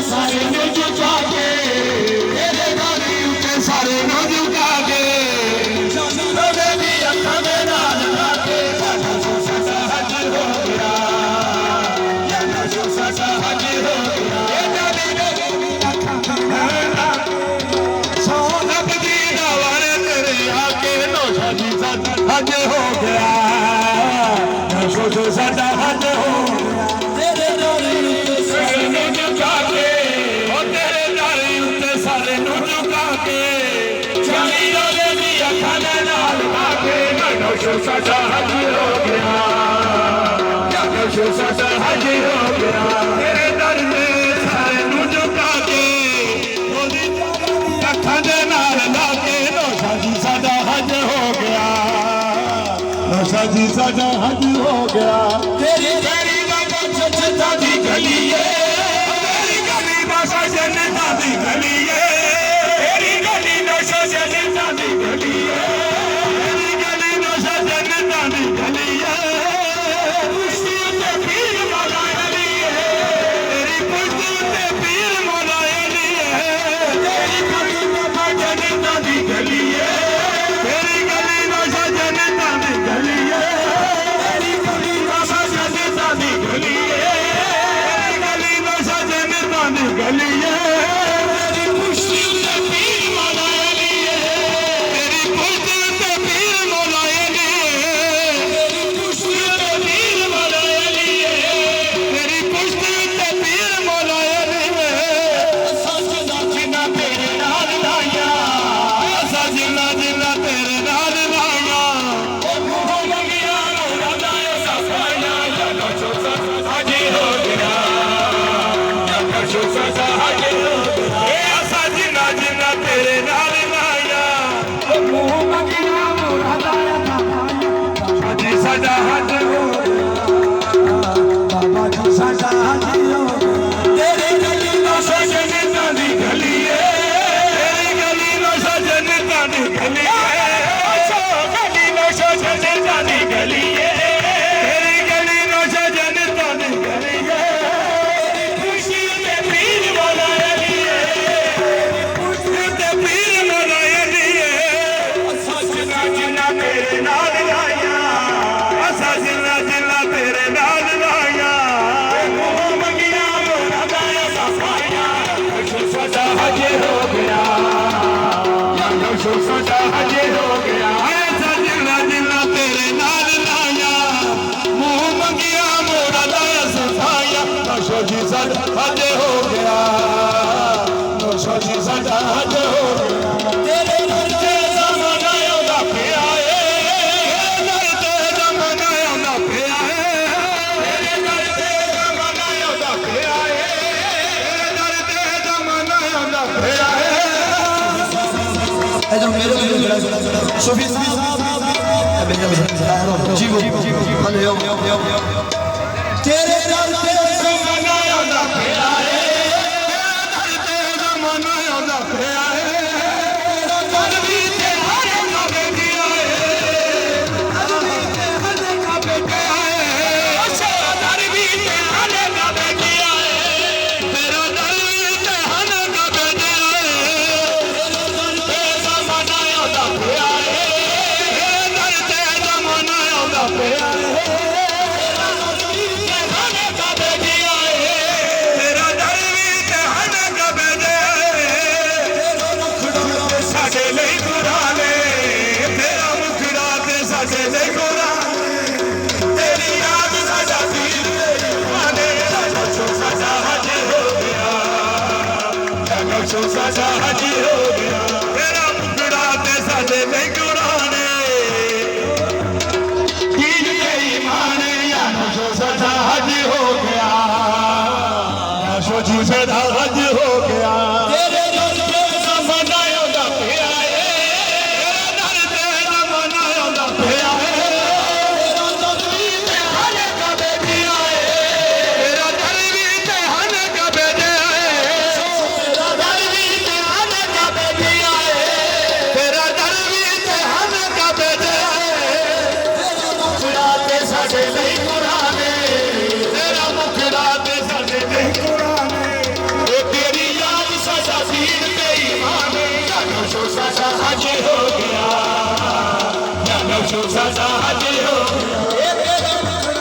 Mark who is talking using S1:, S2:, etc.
S1: सारे नु झुका के तेरे दर उत्ते सारे नु झुका के रोज़े दी अखां दे नाल ला के साडा हज हो गया साडा हज हो गया नबी दे अखां दे नाल सौ रब दी दवारे तेरे आके नौशा जी साडा हज हो गया नौशा साडा हज हो गया तेरे दर उत्ते सारे नु झुका के ओ तेरे दर उत्ते सारे नु झुका के चाली रोज़े दी अखां दे नाल ला के नौशा साडा हज हो गया नौशा साडा हज हो गया तेरे दर ते सारे नु झुका के ओदी अखां दे नाल ला के नौशा जी साडा हज हो गया नौशा जी साडा हज हो गया तेरी गली बाबा जन्नतां दी गली है तेरी गली बाबा जन्नतां दी गली है तेरी गली नौशा जन्नतां दी गली है तेरी गली नौशा जन्नतां दी गली है खुशी ते पीर मौला अली है तेरी खुशी ते पीर मौला अली है तेरी गली बाबा जन्नतां दी गली है तेरी गली नौशा जन्नतां दी गली है तेरी गली बाबा जन्नतां दी गली है तेरी गली नौशा जन्नतां दी गली है तेरी खुशी ते पीर मौला अली है तेरी खुशी ते पीर मौला अली है तेरी खुशी ते पीर मौला अली है तेरी खुशी ते पीर मौला अली है सच दा जिन्ना तेरे नाल लाया सच दा जिन्ना तेरे नाल लाया ओ मुंह मंगिया मोरा दा सफाया नौशा साडा हज हो गया नौशा साडा हज हो गया ए असा जिन्ना जिन्ना तेरे नाल लाया ओ मुंह मंगिया मोरा दा सफाया जी साडा हज हो गया बाबा जी साडा हज हो गया तेरी गली नौशा जन्नतां दी गली है तेरी गली नौशा जन्नतां दी गली है अच्छा गली नौशा जन्नतां दी गली है तेरी गली नौशा जन्नतां दी गली है तेरी खुशी ते पीर मौला अली है खुशी ते पीर मौला अली है सच ना जिन्ना तेरे नाल लाया असा जिन्ना जिन्ना तेरे नाल लाया मुंह मंगिया मोरा दा सफाया नौशा साडा हज हो गया नौशा साडा हज हो गया असा जिन्ना जिन्ना तेरे नाल लाया मुंह मंगिया मोरा दा सफाया नौशा जी साडा हज हो गया नौशा जी साडा हज हो गया तेरे दर ते ज़माना आउंदा पिया है तेरे दर ते ज़माना आउंदा पिया है तेरे दर ते ज़माना आउंदा पिया है तेरे दर ते ज़माना आउंदा पिया है
S2: इधर मेरे शफी साहब जी वो हेलो यो
S1: तेरे दर ते ज़माना आउंदा पिया है तेरे दर ते ज़माना आउंदा पिया है तेरा दर भी ते हर नबी दिया है दर भी ते हर नबी दिया है अच्छा दर भी ते हर नबी दिया है तेरा दर भी ते हर नबी दिया है तेरा दर ते ज़माना आउंदा पिया है तेरे दर ते ज़माना आउंदा पिया है तेरा दर भी ते हर नबी दिया है तेरा दर भी ते हर नबी दिया है तेरा मुखड़ा ते साडे लई कुरान है तेरा मुखड़ा ते साडे लई कुरान है तेरी याद साडा पीर तेरी मान है नौशा साडा हज हो गया नौशा साडा हज हो गया तेरा मुखड़ा ते साडे लई कुरान है दीन ते ईमान है या नौशा साडा हज हो गया नौशा जी साडा हज हो गया तेरे दर ते ज़माना आउंदा पिया है तेरे दर ते ज़माना आउंदा पिया है तेरा दर भी ते हर कबे दिया है तेरा दर भी ते हर कबे दिया है तेरा दर भी ते हर कबे दिया है तेरा दर भी ते हर कबे दिया है तेरा मुखड़ा ते साडे लई कुरान है तेरा मुखड़ा ते साडे लई कुरान है ਸਾਜਾ ਹਜੇ ਹੋ ਗਿਆ, ਜਨਮ ਸ਼ੁਭ ਸਾਜਾ ਹਜੇ ਹੋ ਗਿਆ।